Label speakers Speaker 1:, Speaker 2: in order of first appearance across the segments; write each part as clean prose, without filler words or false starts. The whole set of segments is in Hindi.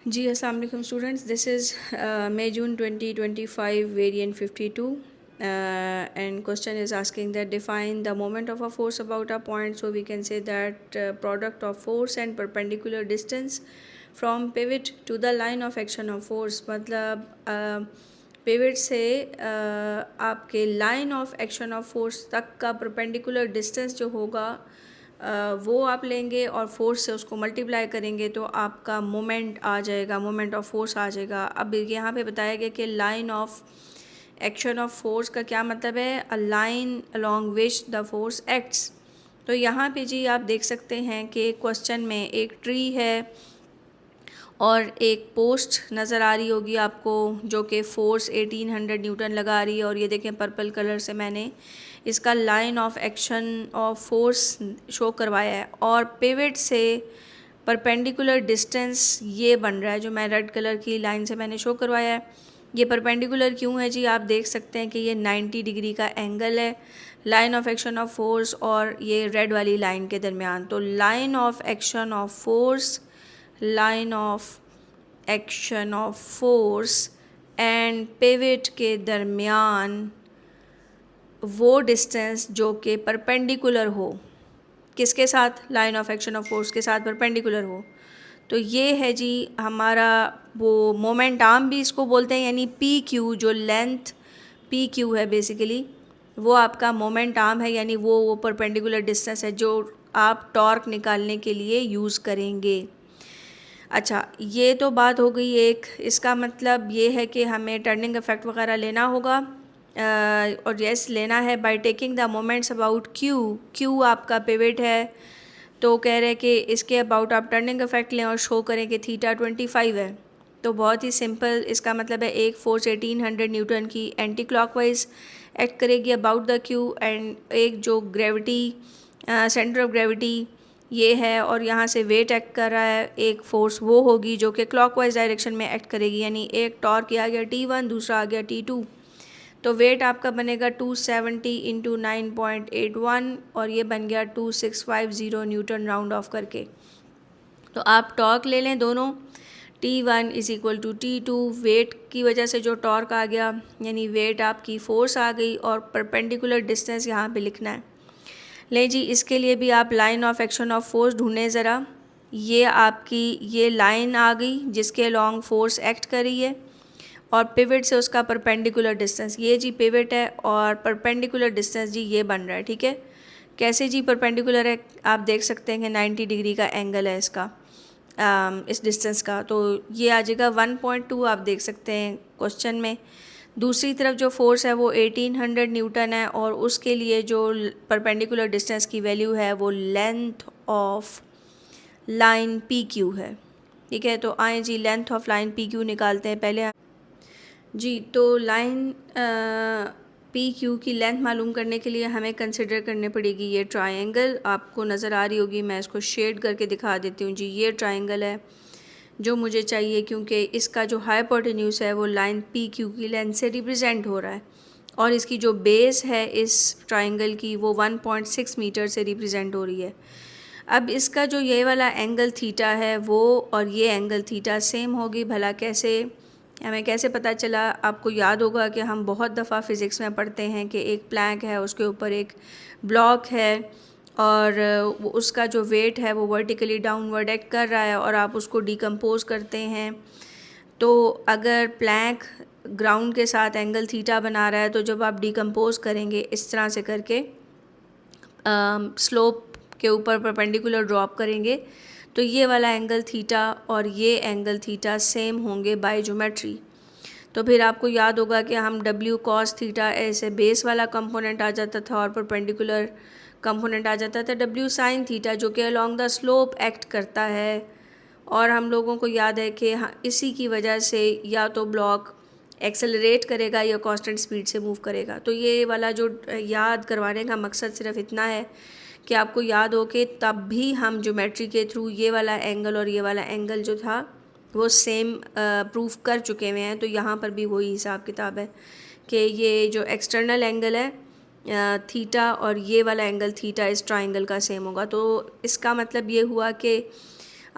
Speaker 1: जी अस्सलाम वालेकुम students, this is May June 2025 variant 52 and question is asking that define the moment of a force about a point. So we can say that product of force and perpendicular distance from pivot to the line of action of force, मतलब पिवट से आपके line of action of force तक का परपेंडिकुलर डिस्टेंस जो होगा वो आप लेंगे और फोर्स से उसको मल्टीप्लाई करेंगे तो आपका मोमेंट आ जाएगा, मोमेंट ऑफ फोर्स आ जाएगा। अब यहाँ पे बताया गया कि line of action of force का क्या मतलब है, a line along which the force acts. तो यहाँ पे जी आप देख सकते हैं कि क्वेश्चन में एक ट्री है और एक पोस्ट नज़र आ रही होगी आपको जो कि फोर्स 1800 न्यूटन लगा रही है, और ये देखें पर्पल कलर से मैंने इसका line of action of force show करवाया है, और पिवट से परपेंडिकुलर डिस्टेंस ये बन रहा है जो मैं रेड कलर की लाइन से मैंने शो करवाया है। ये परपेंडिकुलर क्यों है जी, आप देख सकते हैं कि ये 90 डिग्री का एंगल है line of action of force और ये रेड वाली लाइन के दरमियान। तो line of action of force, line of action of force and pivot के दरमियान वो डिस्टेंस जो कि परपेंडिकुलर हो, किसके साथ, line of action of force के साथ परपेंडिकुलर हो। तो ये है जी हमारा वो मोमेंट आर्म भी इसको बोलते हैं, यानी पी क्यू, जो लेंथ पी क्यू है बेसिकली वो आपका मोमेंट आर्म है, यानी वो परपेंडिकुलर डिस्टेंस है जो आप टॉर्क निकालने के लिए यूज़ करेंगे। अच्छा, ये तो बात हो गई एक, इसका मतलब ये है कि हमें टर्निंग इफेक्ट वगैरह लेना होगा और यस लेना है by taking the moments about Q. Q आपका पिवट है, तो कह रहे हैं कि इसके अबाउट आप टर्निंग इफेक्ट लें और शो करें कि थीटा 25 है। तो बहुत ही सिंपल, इसका मतलब है एक फोर्स 1800 न्यूटन की एंटी क्लॉकवाइज एक्ट करेगी अबाउट द क्यू, एंड एक जो ग्रेविटी सेंटर ऑफ ग्रेविटी ये है और यहाँ से वेट एक्ट कर रहा है, एक फ़ोर्स वो होगी जो कि क्लॉकवाइज डायरेक्शन में एक्ट करेगी, यानी एक टॉर्क आ गया T1, दूसरा आ गया T2। तो वेट आपका बनेगा 270 इंटू 9.81 और ये बन गया 2650 न्यूटन राउंड ऑफ करके। तो आप टॉर्क ले लें दोनों, T1 is equal to T2, wait की वजह से जो टॉर्क आ गया यानी वेट आपकी फ़ोर्स आ गई, और परपेंडिकुलर डिस्टेंस यहाँ पे लिखना है। ले जी, इसके लिए भी आप line of action of force ढूंढें ज़रा। ये आपकी ये लाइन आ गई जिसके लॉन्ग फोर्स एक्ट कर रही है, और पिवट से उसका परपेंडिकुलर डिस्टेंस, ये जी पिवट है और परपेंडिकुलर डिस्टेंस जी ये बन रहा है। ठीक है, कैसे जी परपेंडिकुलर है, आप देख सकते हैं कि 90 डिग्री का एंगल है इसका इस डिस्टेंस का, तो ये आ जाएगा 1.2, आप देख सकते हैं क्वेश्चन में। दूसरी तरफ जो फोर्स है वो 1800 न्यूटन है, और उसके लिए जो परपेंडिकुलर डिस्टेंस की वैल्यू है वो length of line P Q है। ठीक है, तो आए जी length of line P Q निकालते हैं पहले जी। तो लाइन पी क्यू की लेंथ मालूम करने के लिए हमें कंसिडर करनी पड़ेगी ये ट्रायंगल, आपको नज़र आ रही होगी, मैं इसको शेड करके दिखा देती हूँ जी। ये ट्रायंगल है जो मुझे चाहिए, क्योंकि इसका जो हाइपोटेन्यूज है वो लाइन पी क्यू की लेंथ से रिप्रेजेंट हो रहा है, और इसकी जो बेस है इस ट्रायंगल की वो 1.6 मीटर से रिप्रेजेंट हो रही है। अब इसका जो ये वाला एंगल थीटा है वो और ये एंगल थीटा सेम होगी, भला कैसे, हमें कैसे पता चला। आपको याद होगा कि हम बहुत दफ़ा फ़िज़िक्स में पढ़ते हैं कि एक प्लैंक है, उसके ऊपर एक ब्लॉक है और उसका जो वेट है वो वर्टिकली डाउनवर्ड एक्ट कर रहा है, और आप उसको डिकम्पोज करते हैं। तो अगर प्लैंक ग्राउंड के साथ एंगल थीटा बना रहा है, तो जब आप डिकम्पोज करेंगे इस तरह से करके स्लोप के ऊपर परपेंडिकुलर ड्रॉप करेंगे, तो ये वाला एंगल थीटा और ये एंगल थीटा सेम होंगे बाय ज्योमेट्री। तो फिर आपको याद होगा कि हम W cos थीटा ऐसे बेस वाला कंपोनेंट आ जाता था और परपेंडिकुलर कंपोनेंट आ जाता था W sin थीटा, जो कि अलोंग द स्लोप एक्ट करता है। और हम लोगों को याद है कि इसी की वजह से या तो ब्लॉक एक्सेलरेट करेगा या कांस्टेंट स्पीड से मूव करेगा। तो ये वाला जो याद करवाने का मकसद सिर्फ इतना है कि आपको याद हो कि तब भी हम ज्योमेट्री के थ्रू ये वाला एंगल और ये वाला एंगल जो था वो सेम प्रूफ कर चुके हुए हैं। तो यहाँ पर भी वही हिसाब किताब है कि ये जो एक्सटर्नल एंगल है थीटा और ये वाला एंगल थीटा इस ट्राइंगल का सेम होगा। तो इसका मतलब ये हुआ कि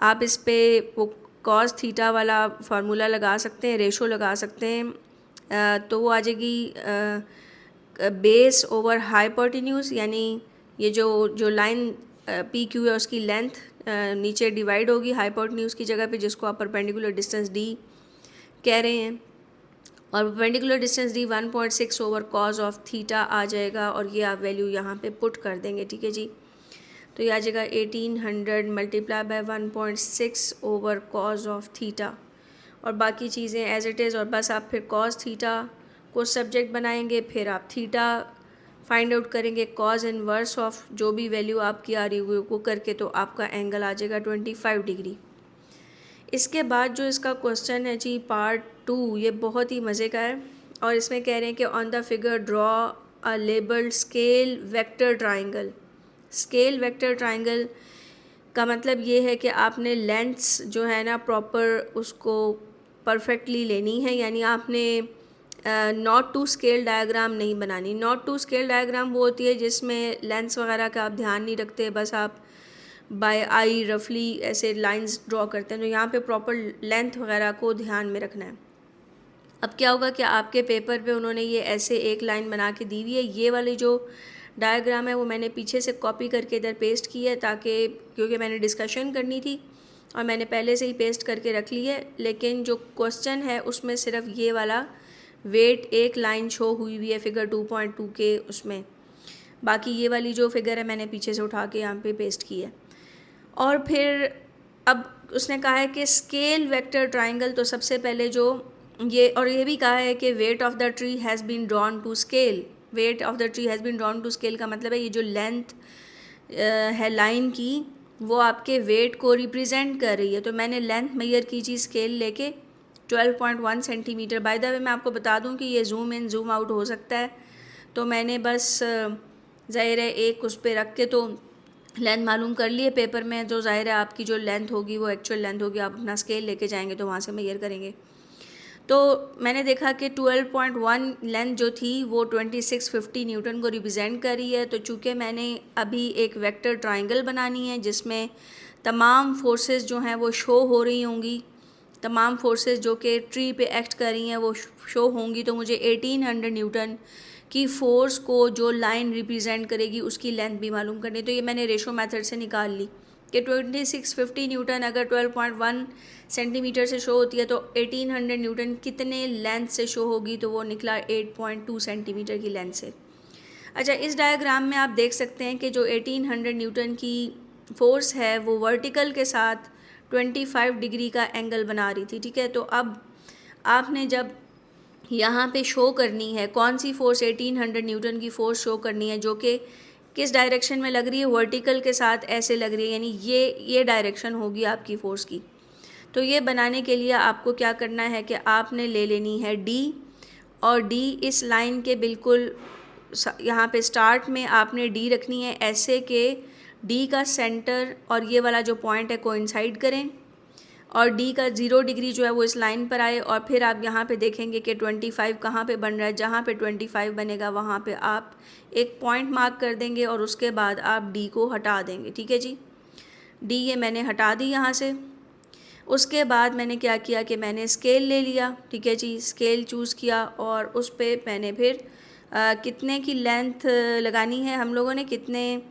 Speaker 1: आप इस पे वो कॉस थीटा वाला फार्मूला लगा सकते हैं, रेशो लगा सकते हैं। तो वो आ जाएगी बेस ओवर हाइपोटेन्यूज, यानी ये जो लाइन पी क्यू है उसकी लेंथ नीचे डिवाइड होगी हाइपोटेन्यूज की जगह पे, जिसको आप परपेंडिकुलर डिस्टेंस डी कह रहे हैं। और perpendicular distance D 1.6 over cos of theta आ जाएगा, और ये आप वैल्यू यहाँ पे पुट कर देंगे, ठीक है जी। तो ये आ जाएगा 1800 multiply by 1.6 over cos of theta, और बाकी चीज़ें एज इट इज़। और बस आप फिर कॉज थीटा को सब्जेक्ट बनाएंगे, फिर आप थीटा फाइंड आउट करेंगे, कॉज इनवर्स ऑफ जो भी वैल्यू आपकी आ रही हुई वो करके, तो आपका एंगल आ जाएगा 25 डिग्री। इसके बाद जो इसका क्वेश्चन है जी पार्ट 2, ये बहुत ही मज़े का है, और इसमें कह रहे हैं कि on the figure draw a labelled scale vector triangle. Scale vector triangle का मतलब ये है कि आपने लेंथ्स जो है ना प्रॉपर उसको परफेक्टली लेनी है, यानी आपने नॉट टू स्केल डायग्राम नहीं बनानी। नॉट टू स्केल डायग्राम वो होती है जिसमें लेंथ्स वगैरह का आप ध्यान नहीं रखते, बस आप बाय आई रफली ऐसे लाइंस ड्रॉ करते हैं। तो यहाँ पे प्रॉपर लेंथ वगैरह को ध्यान में रखना है। अब क्या होगा कि आपके पेपर पे उन्होंने ये ऐसे एक लाइन बना के दी हुई है, ये वाली जो डायग्राम है वो मैंने पीछे से कॉपी करके इधर पेस्ट की है, ताकि क्योंकि मैंने डिस्कशन करनी थी और मैंने पहले से ही पेस्ट करके रख ली है। लेकिन जो क्वेश्चन है उसमें सिर्फ ये वाला वेट एक लाइन शो हुई हुई है फिगर 2.2 के उसमें, बाकी ये वाली जो फिगर है मैंने पीछे से उठा के यहाँ पे पेस्ट की है। और फिर अब उसने कहा है कि स्केल वेक्टर ट्राइंगल, तो सबसे पहले जो ये भी कहा है कि weight of the tree has been drawn to scale. Weight of the tree has been drawn to scale का मतलब है ये जो लेंथ है लाइन की वो आपके वेट को रिप्रेजेंट कर रही है। तो मैंने लेंथ मेजर की जी स्केल लेके 12.1 सेंटीमीटर। बाय द वे मैं आपको बता दूं कि ये जूम इन जूम आउट हो सकता है, तो मैंने बस ज़ाहिर है एक उस पर रख के तो लेंथ मालूम कर लिए पेपर में, जो ज़ाहिर है आपकी जो लेंथ होगी वो एक्चुअल लेंथ होगी, आप अपना स्केल लेके जाएंगे तो वहाँ से मेजर करेंगे। तो मैंने देखा कि 12.1 लेंथ जो थी वो 2650 न्यूटन को रिप्रेजेंट कर रही है। तो चूँकि मैंने अभी एक वेक्टर ट्राइंगल बनानी है जिसमें तमाम फोर्सेस जो हैं वो शो हो रही होंगी, तमाम फोर्सेस जो कि ट्री पे एक्ट कर रही हैं वो शो होंगी, तो मुझे 1800 न्यूटन की फ़ोर्स को जो लाइन रिप्रेजेंट करेगी उसकी लेंथ भी मालूम करनी। तो ये मैंने रेशो मेथड से निकाल ली कि 2650 न्यूटन अगर 12.1 सेंटीमीटर से शो होती है तो 1800 न्यूटन कितने लेंथ से शो होगी, तो वो निकला 8.2 सेंटीमीटर की लेंथ से। अच्छा, इस डायग्राम में आप देख सकते हैं कि जो 1800 न्यूटन की फ़ोर्स है वो वर्टिकल के साथ 25 डिग्री का एंगल बना रही थी, ठीक है। तो अब आपने जब यहाँ पे शो करनी है कौन सी फ़ोर्स, 1800 न्यूटन की फ़ोर्स शो करनी है जो कि किस डायरेक्शन में लग रही है, वर्टिकल के साथ ऐसे लग रही है, यानी ये डायरेक्शन होगी आपकी फ़ोर्स की। तो ये बनाने के लिए आपको क्या करना है कि आपने ले लेनी है डी, और डी इस लाइन के बिल्कुल यहाँ पे स्टार्ट में आपने डी रखनी है ऐसे कि डी का सेंटर और ये वाला जो पॉइंट है कोइंसाइड करें, और डी का 0 डिग्री जो है वो इस लाइन पर आए। और फिर आप यहाँ पे देखेंगे कि 25 कहाँ पे बन रहा है, जहाँ पे 25 बनेगा वहाँ पे आप एक पॉइंट मार्क कर देंगे और उसके बाद आप डी को हटा देंगे, ठीक है जी। डी ये मैंने हटा दी यहाँ से। उसके बाद मैंने क्या किया कि मैंने स्केल ले लिया, ठीक है जी, स्केल चूज़ किया और उस पर मैंने फिर कितने की लेंथ लगानी है हम लोगों ने, कितने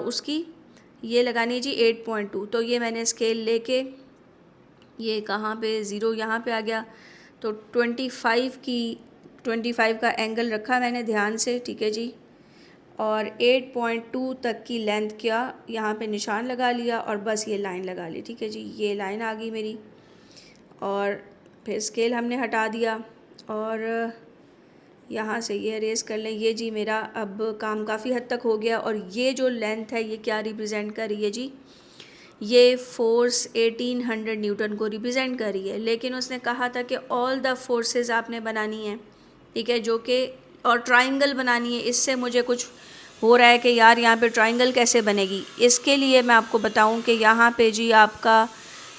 Speaker 1: उसकी ये लगानी है जी 8.2। तो ये मैंने स्केल लेके ये कहाँ पे 0 यहाँ पे आ गया, तो 25 का एंगल रखा मैंने ध्यान से, ठीक है जी, और 8.2 तक की लेंथ क्या यहाँ पे निशान लगा लिया और बस ये लाइन लगा ली, ठीक है जी। ये लाइन आ गई मेरी, और फिर स्केल हमने हटा दिया और यहाँ से ये अरेज कर लें। ये जी मेरा अब काम काफ़ी हद तक हो गया, और ये जो लेंथ है ये क्या रिप्रेजेंट कर रही है जी, ये फोर्स 1800 न्यूटन को रिप्रेजेंट कर रही है। लेकिन उसने कहा था कि ऑल द फोर्सेस आपने बनानी है, ठीक है, जो कि और ट्राइंगल बनानी है। इससे मुझे कुछ हो रहा है कि यार यहाँ पे ट्राइंगल कैसे बनेगी। इसके लिए मैं आपको बताऊँ कि यहाँ पे जी आपका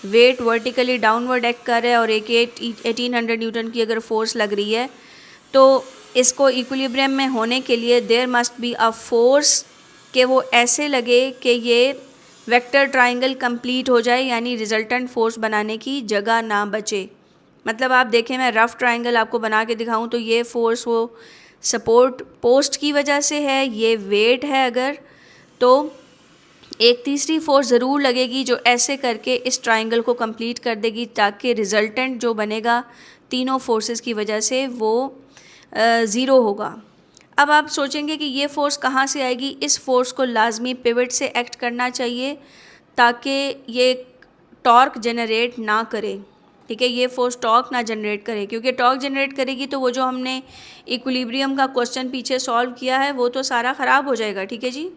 Speaker 1: वेट वर्टिकली डाउनवर्ड एक्ट कर रहा है और एक 1800 न्यूटन की अगर फोर्स लग रही है तो इसको इक्विलिब्रियम में होने के लिए there must be a force कि वो ऐसे लगे कि ये वेक्टर ट्राइंगल कंप्लीट हो जाए, यानी रिजल्टेंट फोर्स बनाने की जगह ना बचे। मतलब आप देखें, मैं रफ़ ट्राइंगल आपको बना के दिखाऊं तो ये फोर्स वो सपोर्ट पोस्ट की वजह से है, ये वेट है अगर, तो एक तीसरी फोर्स ज़रूर लगेगी जो ऐसे करके इस ट्राइंगल को कंप्लीट कर देगी, ताकि रिज़ल्टेंट जो बनेगा तीनों फोर्सेस की वजह से वो ज़ीरो होगा। अब आप सोचेंगे कि ये फोर्स कहाँ से आएगी। इस फोर्स को लाजमी पिवट से एक्ट करना चाहिए ताकि ये टॉर्क जनरेट ना करे, ठीक है, ये फोर्स टॉर्क ना जनरेट करे, क्योंकि टॉर्क जनरेट करेगी तो वो जो हमने इक्विलिब्रियम का क्वेश्चन पीछे सॉल्व किया है वो तो सारा ख़राब हो जाएगा, ठीक है जी,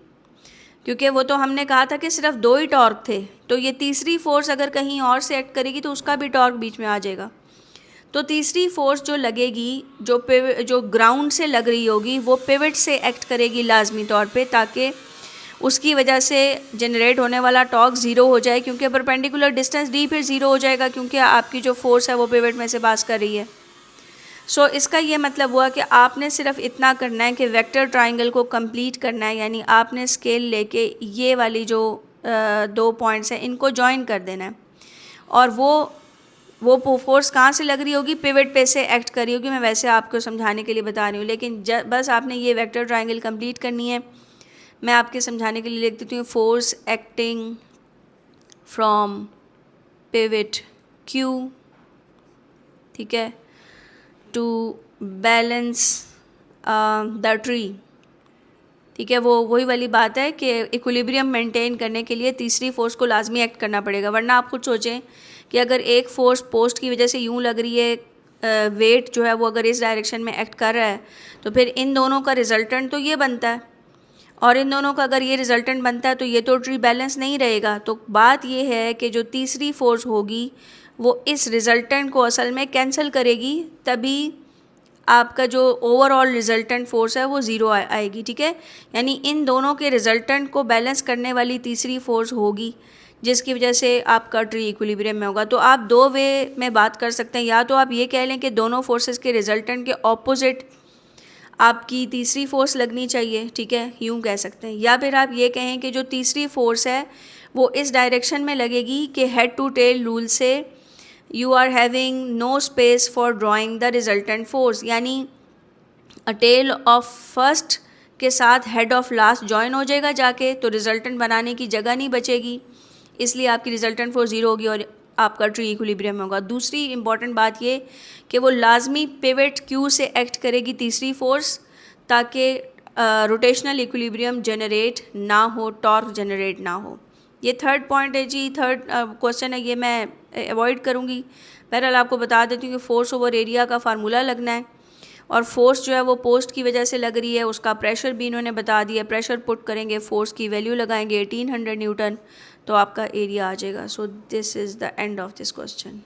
Speaker 1: क्योंकि वो तो हमने कहा था कि सिर्फ 2 ही टॉर्क थे, तो ये तीसरी फोर्स अगर कहीं और से एक्ट करेगी तो उसका भी टॉर्क बीच में आ जाएगा। तो तीसरी फोर्स जो लगेगी, जो ग्राउंड से लग रही होगी, वो पिवट से एक्ट करेगी लाजमी तौर पे, ताकि उसकी वजह से जनरेट होने वाला टॉर्क ज़ीरो हो जाए, क्योंकि परपेंडिकुलर डिस्टेंस डी फिर ज़ीरो हो जाएगा, क्योंकि आपकी जो फोर्स है वो पिवट में से पास कर रही है। सो इसका ये मतलब हुआ कि आपने सिर्फ इतना करना है कि वेक्टर ट्राइंगल को कंप्लीट करना है, यानी आपने स्केल लेके ये वाली जो 2 पॉइंट्स हैं इनको जॉइन कर देना है, और वो फोर्स कहाँ से लग रही होगी, पिवट पे से एक्ट कर रही होगी। मैं वैसे आपको समझाने के लिए बता रही हूँ, लेकिन बस आपने ये वेक्टर ट्राइंगल कंप्लीट करनी है। मैं आपके समझाने के लिए लिख देती हूँ, force acting from pivot Q, ठीक है, टू बैलेंस द ट्री, ठीक है, वो वही वाली बात है कि इक्विलिब्रियम मेंटेन करने के लिए तीसरी फोर्स को लाजमी एक्ट करना पड़ेगा, वरना आप खुद सोचें कि अगर एक फोर्स पोस्ट की वजह से यूँ लग रही है, वेट जो है वो अगर इस डायरेक्शन में एक्ट कर रहा है, तो फिर इन दोनों का रिजल्टेंट तो ये बनता है, और इन दोनों का अगर ये रिजल्टेंट बनता है तो ये तो ट्री बैलेंस नहीं रहेगा। तो बात ये है कि जो तीसरी फोर्स होगी वो इस रिजल्टेंट को असल में कैंसिल करेगी, तभी आपका जो ओवरऑल रिजल्टेंट फोर्स है वो ज़ीरो आएगी, ठीक है। यानी इन दोनों के रिजल्टेंट को बैलेंस करने वाली तीसरी फोर्स होगी, जिसकी वजह से आपका ट्री इक्विलिब्रियम में होगा। तो आप 2 वे में बात कर सकते हैं, या तो आप ये कह लें कि दोनों फोर्सेस के रिजल्टेंट के ऑपोजिट आपकी तीसरी फोर्स लगनी चाहिए, ठीक है, यूँ कह सकते हैं, या फिर आप ये कहें कि जो तीसरी फोर्स है वो इस डायरेक्शन में लगेगी कि हेड टू टेल रूल से you are having no space for drawing the resultant force, यानी अ टेल ऑफ फर्स्ट के साथ हेड ऑफ लास्ट जॉइन हो जाएगा जाके, तो रिजल्टेंट बनाने की जगह नहीं बचेगी, इसलिए आपकी रिजल्टेंट फोर्स ज़ीरो होगी और आपका ट्री इक्विलिब्रियम में होगा। दूसरी इंपॉर्टेंट बात ये कि वो लाजमी पिवट क्यू से एक्ट करेगी तीसरी फोर्स, ताकि रोटेशनल इक्विलिब्रियम जनरेट ना हो, टॉर्क जनरेट ना हो। ये थर्ड पॉइंट है जी, थर्ड क्वेश्चन है, ये मैं अवॉइड करूँगी। बहरहाल आपको बता देती हूँ कि फोर्स ओवर एरिया का फार्मूला लगना है, और फोर्स जो है वो पोस्ट की वजह से लग रही है, उसका प्रेशर भी इन्होंने बता दिया। प्रेशर पुट करेंगे, फोर्स की वैल्यू लगाएंगे 1800 न्यूटन, तो आपका एरिया आ जाएगा। So this is the end of this question.